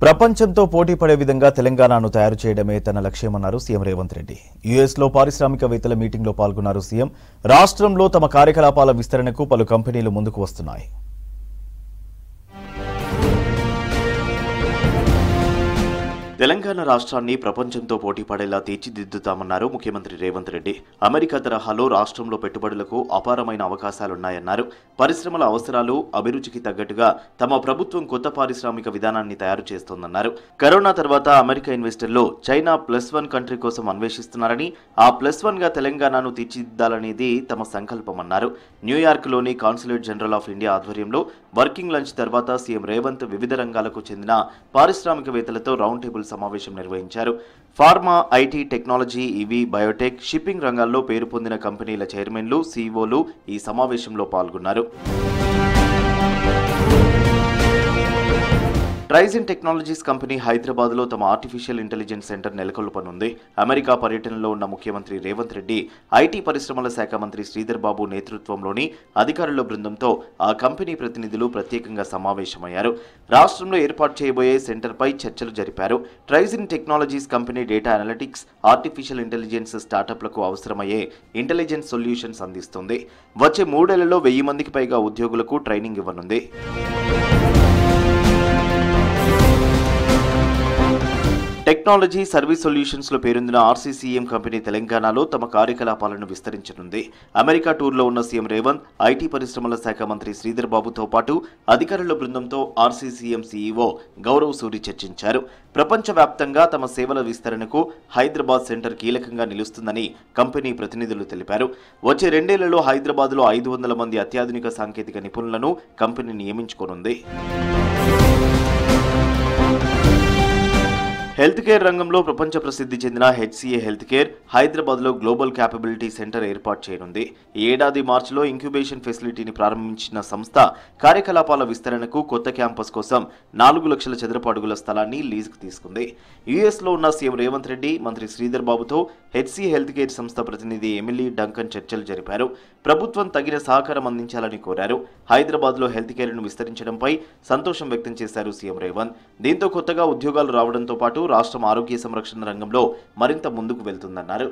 ప్రపంచంతో పోటీ పడే విధంగా తెలంగాణను తయారు చేయడమే తన లక్ష్యమన్నారు సీఎం రేవంత్ రెడ్డి. యూఎస్లో పారిశ్రామికవేత్తల మీటింగ్లో పాల్గొన్నారు సీఎం. రాష్ట్రంలో తమ కార్యకలాపాల విస్తరణకు పలు కంపెనీలు ముందుకు వస్తున్నాయి. తెలంగాణ రాష్ట్రాన్ని ప్రపంచంతో పోటీ పడేలా తీర్చిదిద్దుతామన్నారు ముఖ్యమంత్రి రేవంత్ రెడ్డి. అమెరికా తరహాలో రాష్ట్రంలో పెట్టుబడులకు అపారమైన అవకాశాలున్నాయన్నారు. పరిశ్రమల అవసరాలు, అభిరుచికి తగ్గట్టుగా తమ ప్రభుత్వం కొత్త పారిశ్రామిక విధానాన్ని తయారు చేస్తోందన్నారు. కరోనా తర్వాత అమెరికా ఇన్వెస్టర్లు చైనా +1 కంట్రీ కోసం అన్వేషిస్తున్నారని, ఆ +1గా తెలంగాణను తీర్చిదిద్దాలనేది తమ సంకల్పమన్నారు. న్యూయార్క్లోని కాన్సులేట్ జనరల్ ఆఫ్ ఇండియా ఆధ్వర్యంలో వర్కింగ్ లంచ్ తర్వాత సీఎం రేవంత్ వివిధ రంగాలకు చెందిన పారిశ్రామికవేత్తలతో రౌండ్ టేబుల్ సమావేశం నిర్వహించారు. Pharma, IT, technology, EV, Biotech, shipping రంగాల్లో పేరు పొందిన కంపెనీల చైర్మన్లు, సీఈఓలు ఈ సమావేశంలో పాల్గొన్నారు. ట్రైజిన్ టెక్నాలజీస్ కంపెనీ హైదరాబాద్లో తమ ఆర్టిఫిషియల్ ఇంటెలిజెన్స్ సెంటర్ నెలకొల్పనుంది. అమెరికా పర్యటనలో ఉన్న ముఖ్యమంత్రి రేవంత్ రెడ్డి ఐటీ పరిశ్రమల శాఖ మంత్రి శ్రీధర్ బాబు నేతృత్వంలోని అధికారుల బృందంతో ఆ కంపెనీ ప్రతినిధులు ప్రత్యేకంగా సమావేశమయ్యారు. రాష్ట్రంలో ఏర్పాటు చేయబోయే సెంటర్పై చర్చలు జరిపారు. Trigyn technologies company data analytics, artificial intelligence స్టార్టప్లకు అవసరమయ్యే ఇంటెలిజెన్స్ సొల్యూషన్స్ అందిస్తుంది. వచ్చే 3 ఏళ్లలో 1000 మందికి పైగా ఉద్యోగులకు ట్రైనింగ్ ఇవ్వనుంది. టెక్నాలజీ సర్వీస్ సొల్యూషన్స్లో పేరొందిన ఆర్సీసీఎం కంపెనీ తెలంగాణలో తమ కార్యకలాపాలను విస్తరించనుంది. అమెరికా టూర్లో ఉన్న సీఎం రేవంత్ ఐటీ పరిశ్రమల శాఖ మంత్రి శ్రీధర్ బాబుతో పాటు అధికారుల బృందంతో ఆర్సీసీఎం సీఈఓ గౌరవ్ సూరి చర్చించారు. ప్రపంచవ్యాప్తంగా తమ సేవల విస్తరణకు హైదరాబాద్ సెంటర్ కీలకంగా నిలుస్తుందని కంపెనీ ప్రతినిధులు తెలిపారు. వచ్చే 2 ఏళ్లలో హైదరాబాద్లో 500 మంది అత్యాధునిక సాంకేతిక నిపుణులను కంపెనీ నియమించుకోనుంది. హెల్త్ కేర్ రంగంలో ప్రపంచ ప్రసిద్ధి చెందిన హెచ్సీఏ హెల్త్ కేర్ హైదరాబాద్లో గ్లోబల్ క్యాపబిలిటీ సెంటర్ ఏర్పాటు చేయనుంది. ఈ ఏడాది మార్చిలో ఇంక్యుబేషన్ ఫెసిలిటీని ప్రారంభించిన సంస్థ కార్యకలాపాల విస్తరణకు కొత్త క్యాంపస్ కోసం 4 లక్షల చదరపు అడుగుల స్థలాన్ని లీజుకు తీసుకుంది. యూఎస్లో ఉన్న సీఎం రేవంత్ రెడ్డి, మంత్రి శ్రీధర్ బాబుతో హెచ్సీఏ హెల్త్ కేర్ సంస్థ ప్రతినిధి ఎమిలీ డంకన్ చర్చలు జరిపారు. ప్రభుత్వం తగిన సహకారం అందించాలని కోరారు. హైదరాబాద్లో హెల్త్ కేర్ను విస్తరించడంపై సంతోషం వ్యక్తం చేశారు సీఎం రేవంత్. దీంతో కొత్తగా ఉద్యోగాలు రావడంతో పాటు రాష్ట్రం ఆరోగ్య సంరక్షణ రంగంలో మరింత ముందుకు వెళ్తుందన్నారు.